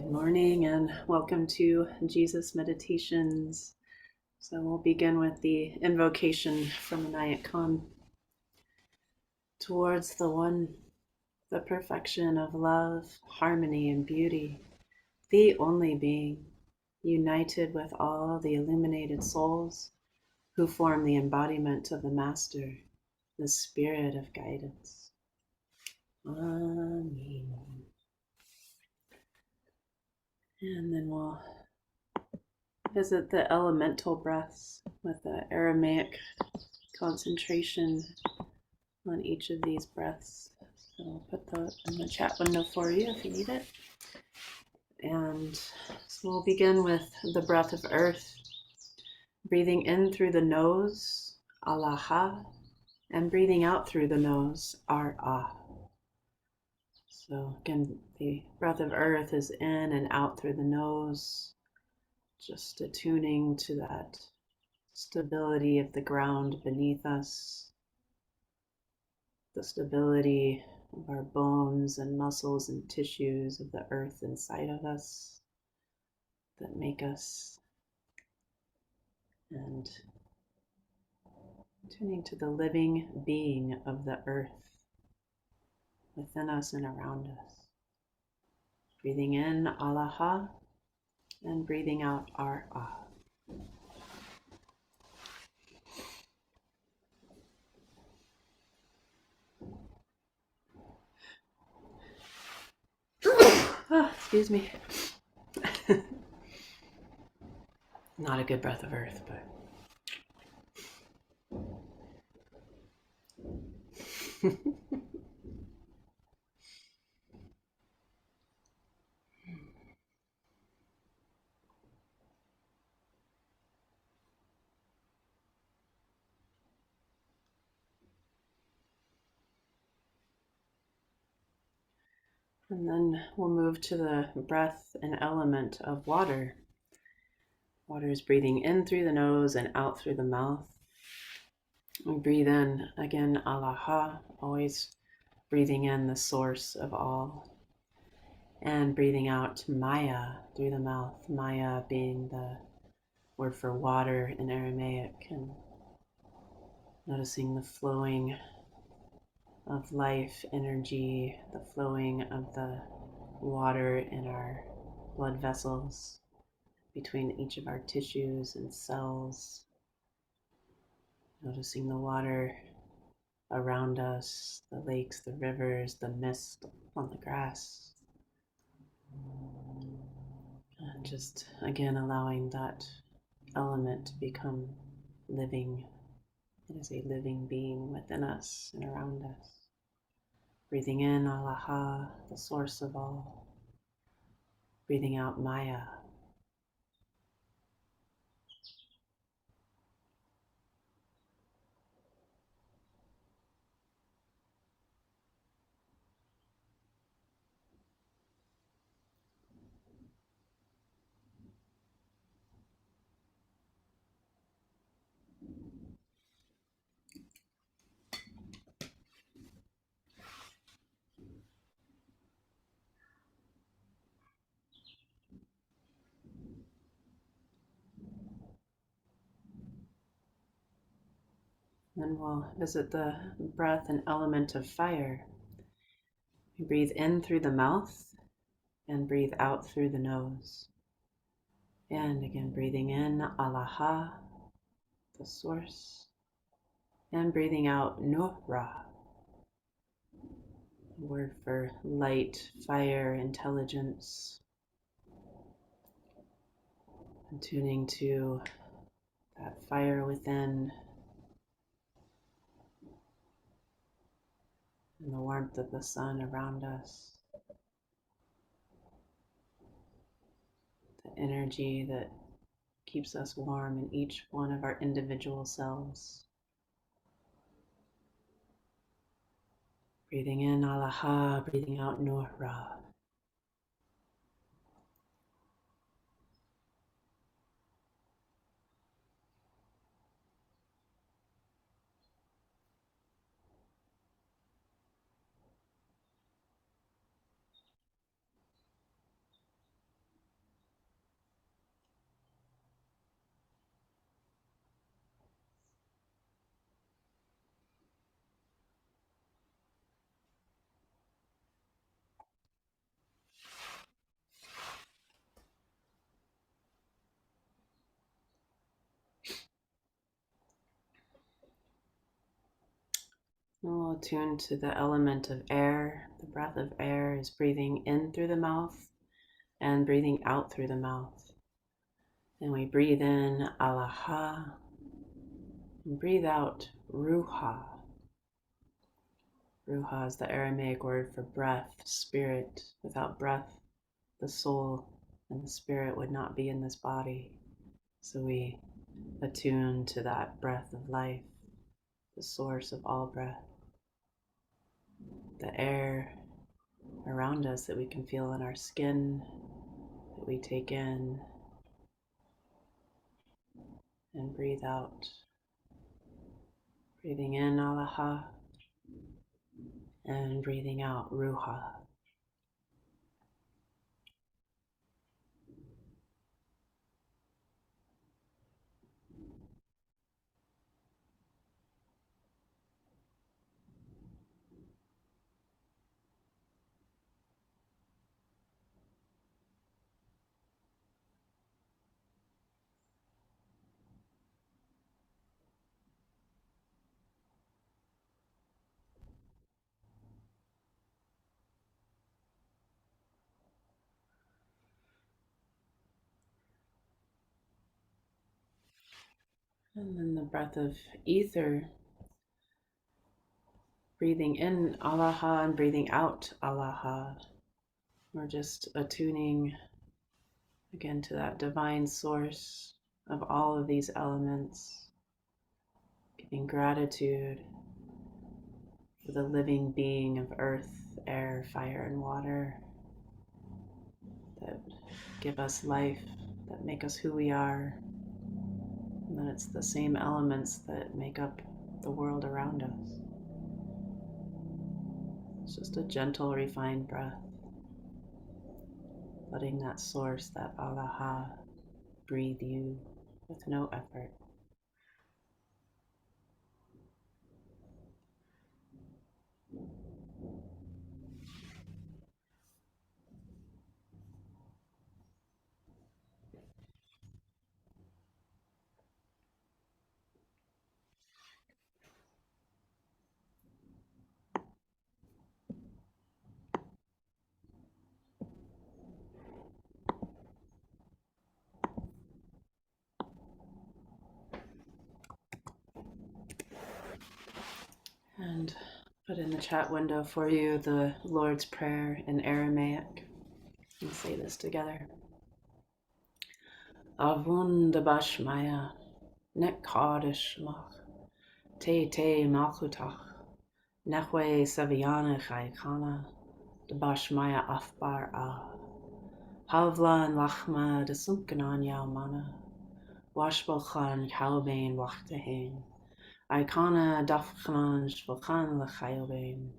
Good morning and welcome to Jesus Meditations. So we'll begin with the invocation from Inayat Khan towards the One, the perfection of love, harmony, and beauty, the only being, united with all the illuminated souls who form the embodiment of the Master, the Spirit of guidance. Amen. And then we'll visit the elemental breaths with the Aramaic concentration on each of these breaths. So I'll put that in the chat window for you if you need it. And so we'll begin with the breath of earth, breathing in through the nose, Allah, and breathing out through the nose, Ar-ah. So again, the breath of earth is in and out through the nose, just attuning to that stability of the ground beneath us, the stability of our bones and muscles and tissues of the earth inside of us that make us, and tuning to the living being of the earth within us and around us. Breathing in Allah and breathing out Ar-ah. Excuse me. Not a good breath of earth, but and then we'll move to the breath and element of water. Water is breathing in through the nose and out through the mouth. We breathe in again, Allah, always breathing in the source of all. And breathing out Maya through the mouth. Maya being the word for water in Aramaic. And noticing the flowing of life, energy, the flowing of the water in our blood vessels, between each of our tissues and cells. Noticing the water around us, the lakes, the rivers, the mist on the grass. And just again allowing that element to become living. It is a living being within us and around us. Breathing in Allah, the source of all. Breathing out Maya. Then we'll visit the breath and element of fire. We breathe in through the mouth and breathe out through the nose. And again, breathing in Allah, the source, and breathing out Nurra, word for light, fire, intelligence, and tuning to that fire within and the warmth of the sun around us, the energy that keeps us warm in each one of our individual cells. Breathing in Allah, breathing out Nurra. And we'll attune to the element of air. The breath of air is breathing in through the mouth and breathing out through the mouth. And we breathe in alaha and breathe out ruha. Ruha is the Aramaic word for breath, spirit. Without breath, the soul and the spirit would not be in this body. So we attune to that breath of life, the source of all breath, the air around us that we can feel in our skin, that we take in and breathe out. Breathing in alaha and breathing out ruha. And then the breath of ether, breathing in alaha and breathing out alaha. We're just attuning again to that divine source of all of these elements, giving gratitude for the living being of earth, air, fire, and water that give us life, that make us who we are. And that it's the same elements that make up the world around us. It's just a gentle, refined breath, letting that source, that alaha, breathe you with no effort. And put in the chat window for you the Lord's Prayer in Aramaic. And say this together. Avun de bashmaya, nek kadishmach, te malchutach, nechwe saviana chaykana, de bashmaya afbar a. Havla and lachma de sunkanan yaumana, washbalchan kaubain wachtahain. Icona dafkhan shvalkhan lachayobain,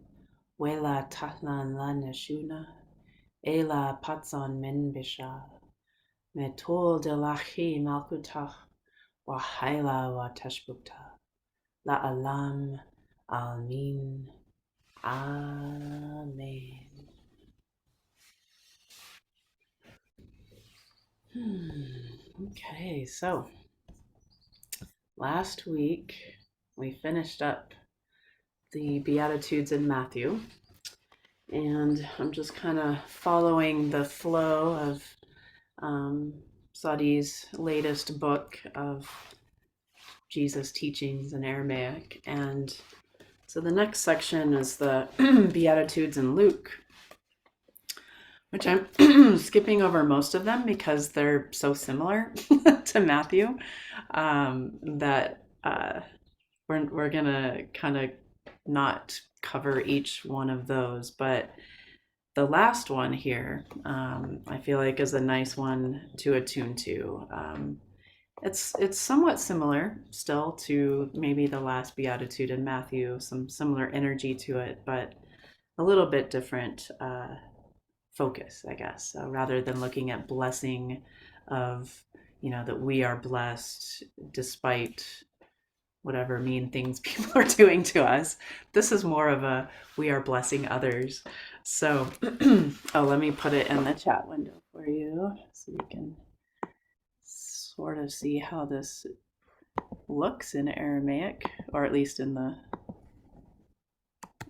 wela tatlan la neshuna, ela patsan min bisha, metol de lachi malkutach, wahaila wa tashbukta, la alam almin, amen. Okay, so last week we finished up the Beatitudes in Matthew, and I'm just kind of following the flow of Sadi's latest book of Jesus' teachings in Aramaic. And so the next section is the Beatitudes in Luke, which I'm skipping over most of them because they're so similar to Matthew that we're gonna kind of not cover each one of those. But the last one here, I feel like is a nice one to attune to. It's somewhat similar still to maybe the last Beatitude in Matthew, some similar energy to it, but a little bit different focus, I guess. Rather than looking at blessing of, that we are blessed despite whatever mean things people are doing to us. This is more of a we are blessing others. So, let me put it in the chat window for you so you can sort of see how this looks in Aramaic, or at least in the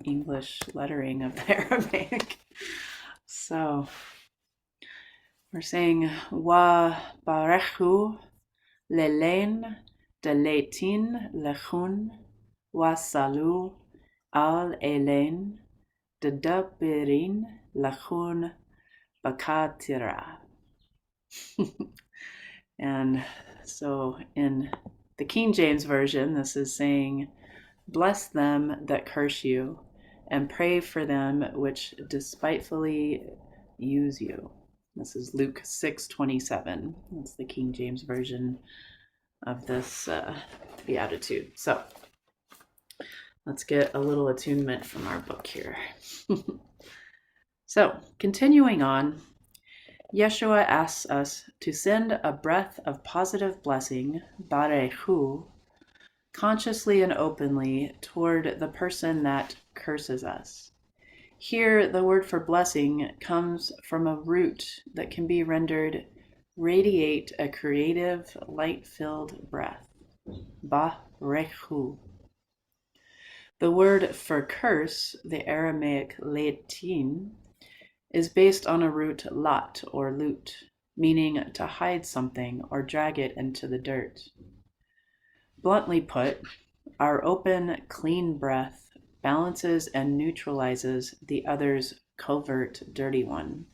English lettering of the Aramaic. So we're saying wa barechu lelein de leitin lechun wa salu al elain de dabirin lechun bakatira. And so in the King James Version, this is saying, bless them that curse you, and pray for them which despitefully use you. This is Luke 6:27. That's the King James Version of this beatitude. So let's get a little attunement from our book here. So continuing on, Yeshua asks us to send a breath of positive blessing, barechu, consciously and openly toward the person that curses us. Here, the word for blessing comes from a root that can be rendered radiate a creative, light-filled breath, barechu. The word for curse, the Aramaic leitin, is based on a root lat or lut, meaning to hide something or drag it into the dirt. Bluntly put, our open, clean breath balances and neutralizes the other's covert, dirty one.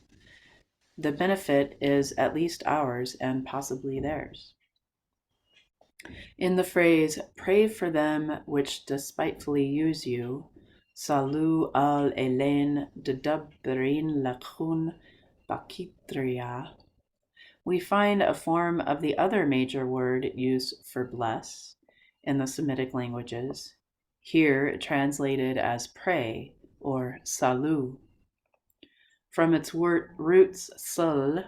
The benefit is at least ours and possibly theirs. In the phrase, pray for them which despitefully use you, salu al elain de dabrin lachun bakitria, we find a form of the other major word used for bless in the Semitic languages, here translated as pray or salu. From its roots sul,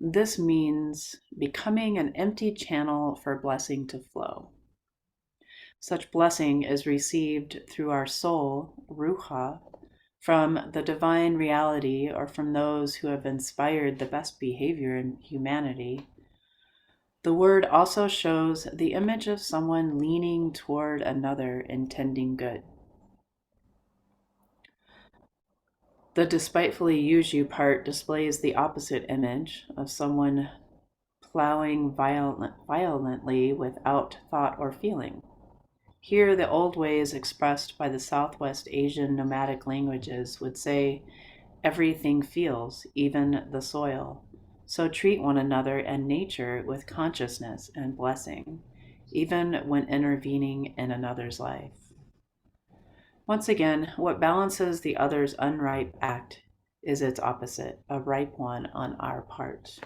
this means becoming an empty channel for blessing to flow. Such blessing is received through our soul, ruha, from the divine reality or from those who have inspired the best behavior in humanity. The word also shows the image of someone leaning toward another, intending good. The despitefully use you part displays the opposite image of someone plowing violently without thought or feeling. Here, the old ways expressed by the Southwest Asian nomadic languages would say, everything feels, even the soil. So treat one another and nature with consciousness and blessing, even when intervening in another's life. Once again, what balances the other's unripe act is its opposite, a ripe one on our part.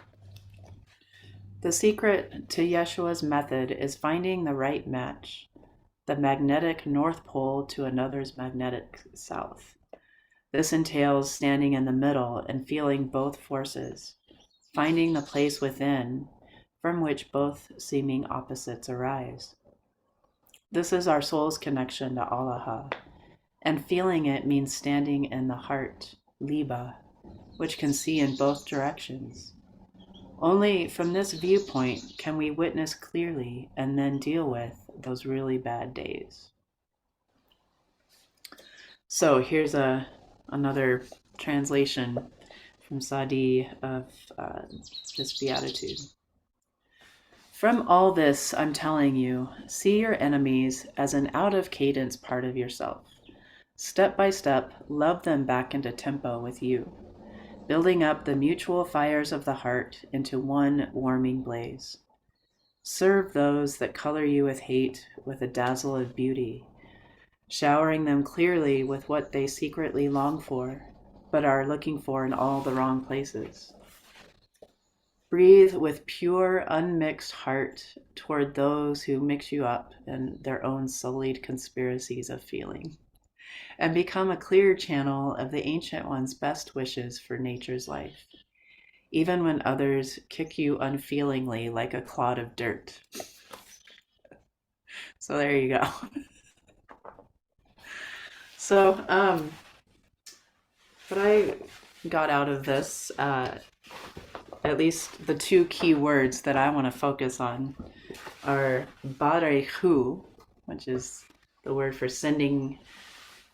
The secret to Yeshua's method is finding the right match, the magnetic North Pole to another's magnetic South. This entails standing in the middle and feeling both forces, finding the place within from which both seeming opposites arise. This is our soul's connection to Allah, and feeling it means standing in the heart, liba, which can see in both directions. Only from this viewpoint can we witness clearly and then deal with those really bad days. So here's another translation from Sadi of this beatitude. From all this, I'm telling you, see your enemies as an out-of-cadence part of yourself. Step by step, love them back into tempo with you, building up the mutual fires of the heart into one warming blaze. Serve those that color you with hate with a dazzle of beauty, showering them clearly with what they secretly long for, but are looking for in all the wrong places. Breathe with pure, unmixed heart toward those who mix you up in their own sullied conspiracies of feeling, and become a clear channel of the Ancient One's best wishes for nature's life, even when others kick you unfeelingly like a clod of dirt. So there you go. So, what I got out of this, at least the two key words that I want to focus on are barechu, which is the word for sending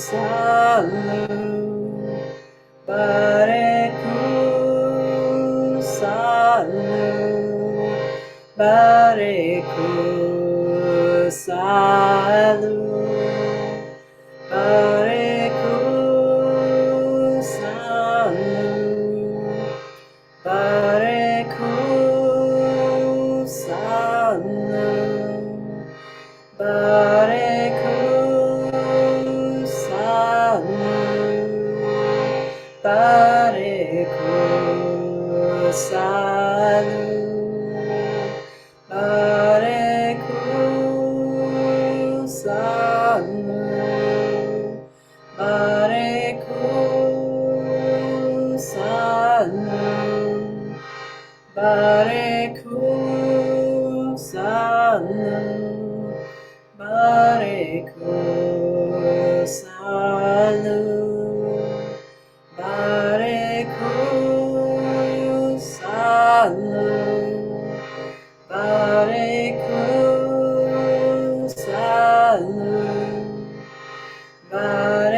salu, bareku salu, bareku salu, bareku salu, bareku salu, bareku salu, bareku salu, bareku salu, bareku salu, bareku salu, bareku salu, bareku salu, bareku salu, bareku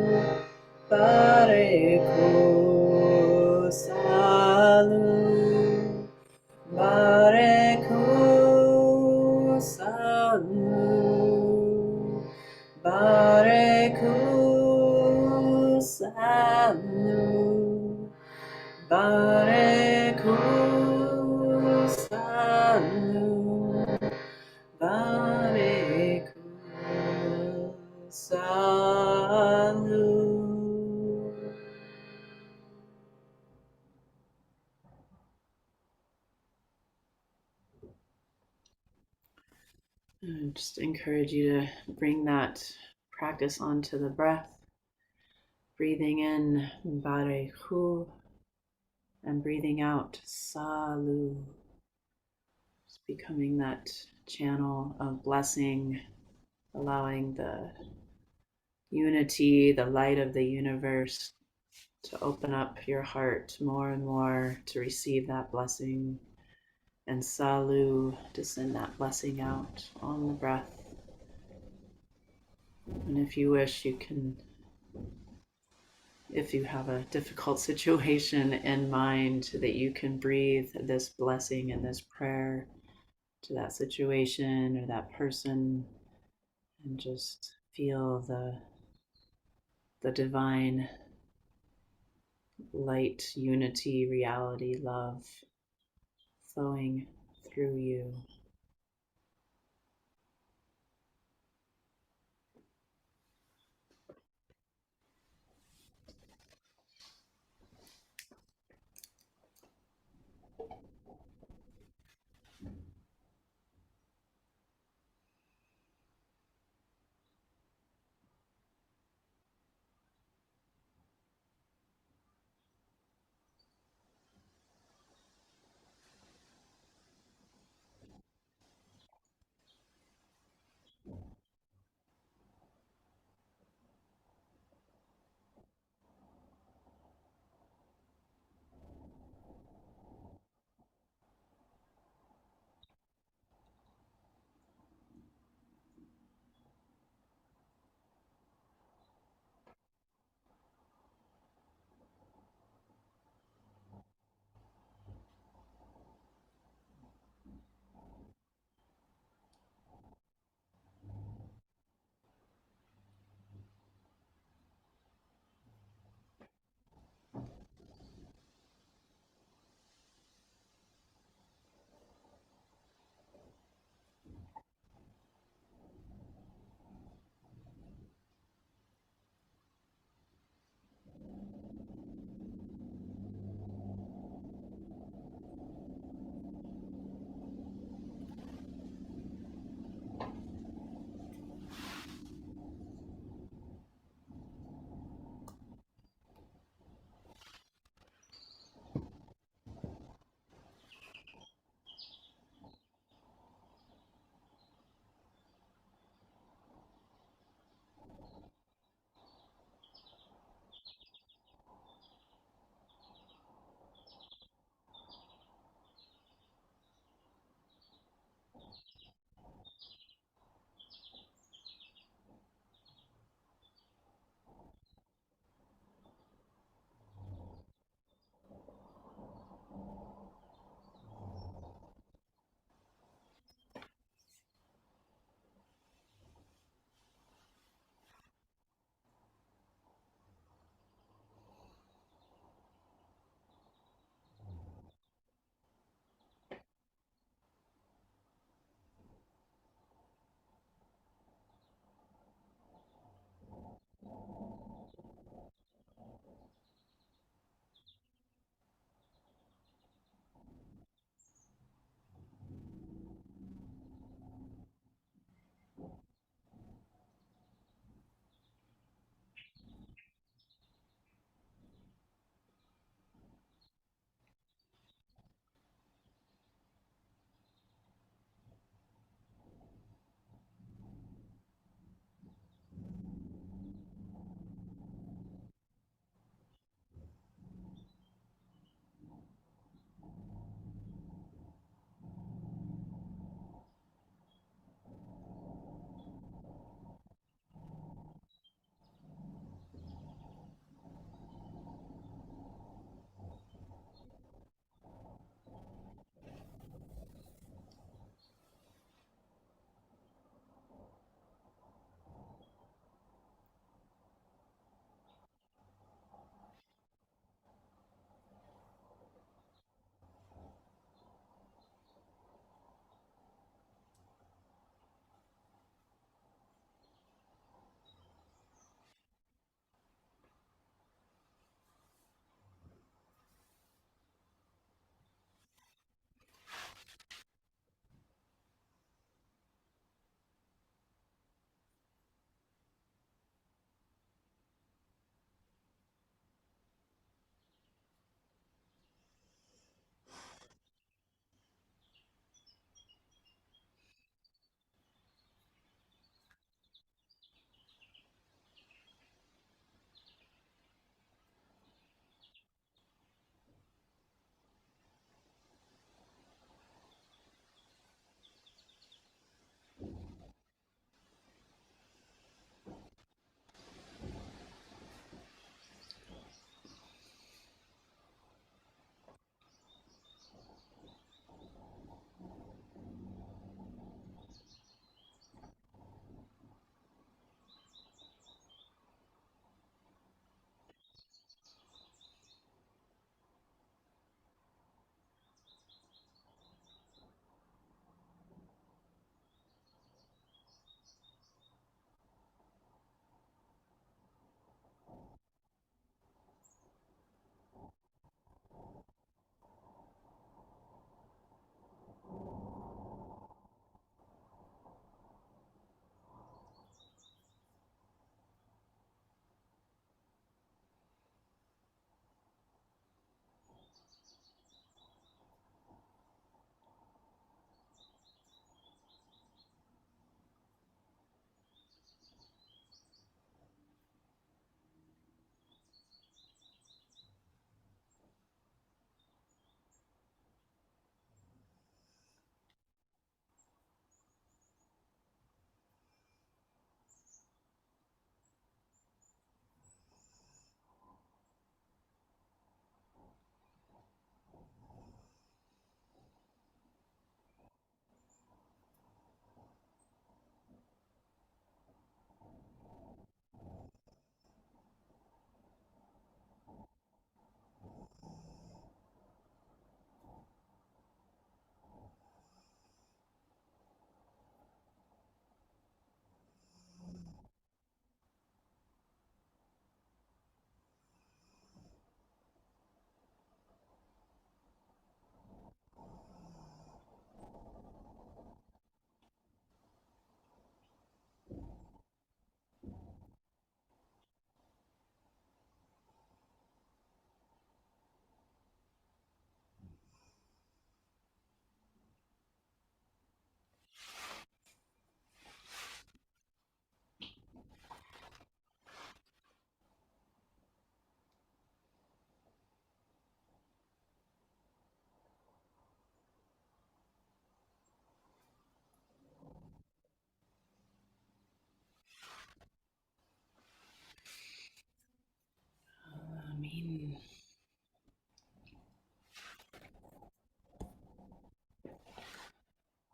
salu, bareku salu, bareku salu, bareku salu, bareku salu, bareku salu. I just encourage you to bring that practice onto the breath, breathing in bareku and breathing out salu, just becoming that channel of blessing, allowing the unity, the light of the universe to open up your heart more and more to receive that blessing, and salu, to send that blessing out on the breath. And if you wish, you can, if you have a difficult situation in mind, that you can breathe this blessing and this prayer to that situation or that person, and just feel the divine light, unity, reality, love flowing through you.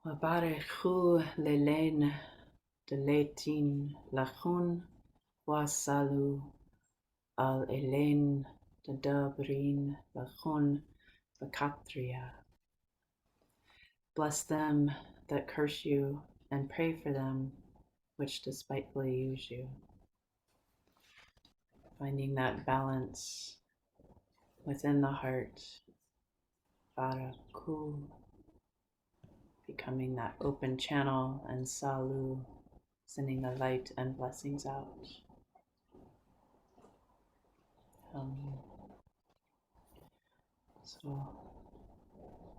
Wabarechu lelen de letin lachun wasalu al elen de dabrin lachun vakatria. Bless them that curse you, and pray for them which despitefully use you. Finding that balance within the heart. Baraku, becoming that open channel, and Salu, sending the light and blessings out. So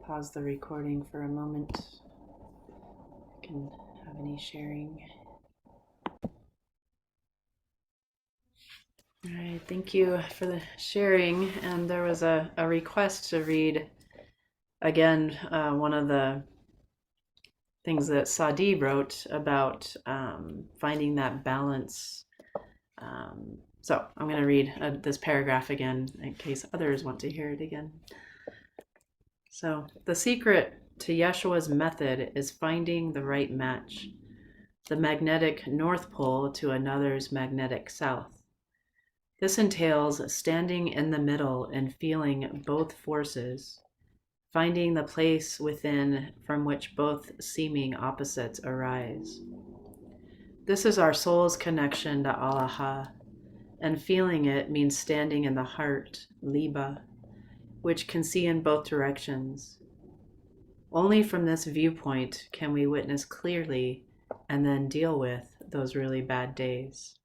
pause the recording for a moment. You can have any sharing. All right, thank you for the sharing. And there was a request to read again one of the things that Sadi wrote about finding that balance. So I'm going to read this paragraph again in case others want to hear it again. So the secret to Yeshua's method is finding the right match, the magnetic north pole to another's magnetic south. This entails standing in the middle and feeling both forces, finding the place within from which both seeming opposites arise. This is our soul's connection to Allah, and feeling it means standing in the heart, Liba, which can see in both directions. Only from this viewpoint can we witness clearly and then deal with those really bad days.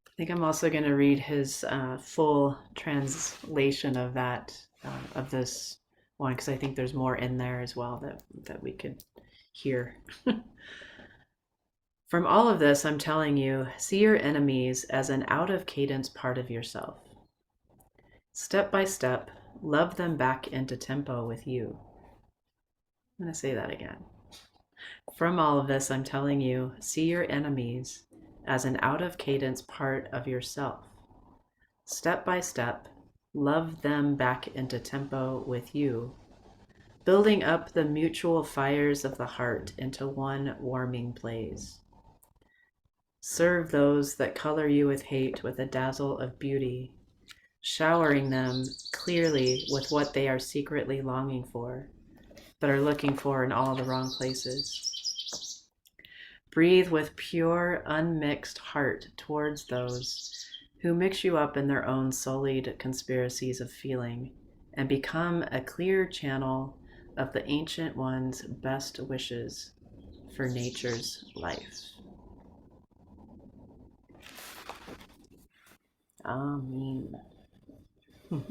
I think I'm also going to read his full translation of that, of this one, because I think there's more in there as well that we could hear. From all of this, I'm telling you, see your enemies as an out-of-cadence part of yourself. Step by step, love them back into tempo with you. I'm going to say that again. From all of this, I'm telling you, see your enemies as an out-of-cadence part of yourself. Step by step, love them back into tempo with you, building up the mutual fires of the heart into one warming blaze. Serve those that color you with hate with a dazzle of beauty, showering them clearly with what they are secretly longing for, but are looking for in all the wrong places. Breathe with pure, unmixed heart towards those who mix you up in their own sullied conspiracies of feeling, and become a clear channel of the Ancient One's best wishes for nature's life. Amen. All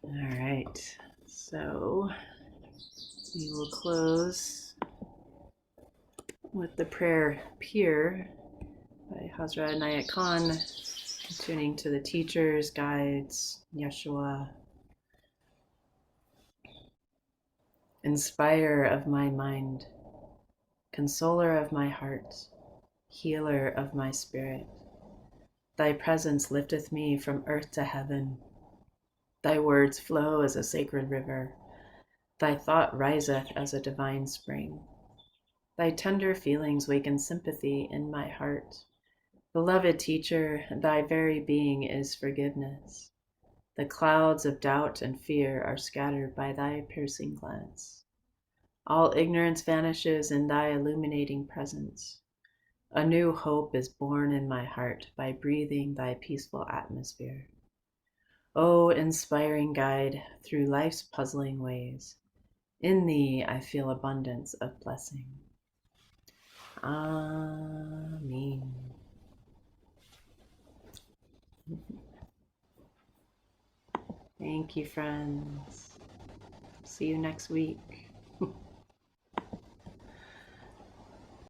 right, so we will close with the prayer Pir by Hazrat Inayat Khan, tuning to the teachers, guides, Yeshua. Inspire of my mind, consoler of my heart, healer of my spirit. Thy presence lifteth me from earth to heaven. Thy words flow as a sacred river. Thy thought riseth as a divine spring. Thy tender feelings waken sympathy in my heart. Beloved teacher, thy very being is forgiveness. The clouds of doubt and fear are scattered by thy piercing glance. All ignorance vanishes in thy illuminating presence. A new hope is born in my heart by breathing thy peaceful atmosphere. O inspiring guide through life's puzzling ways, in thee I feel abundance of blessing. Amen. Thank you, friends. See you next week.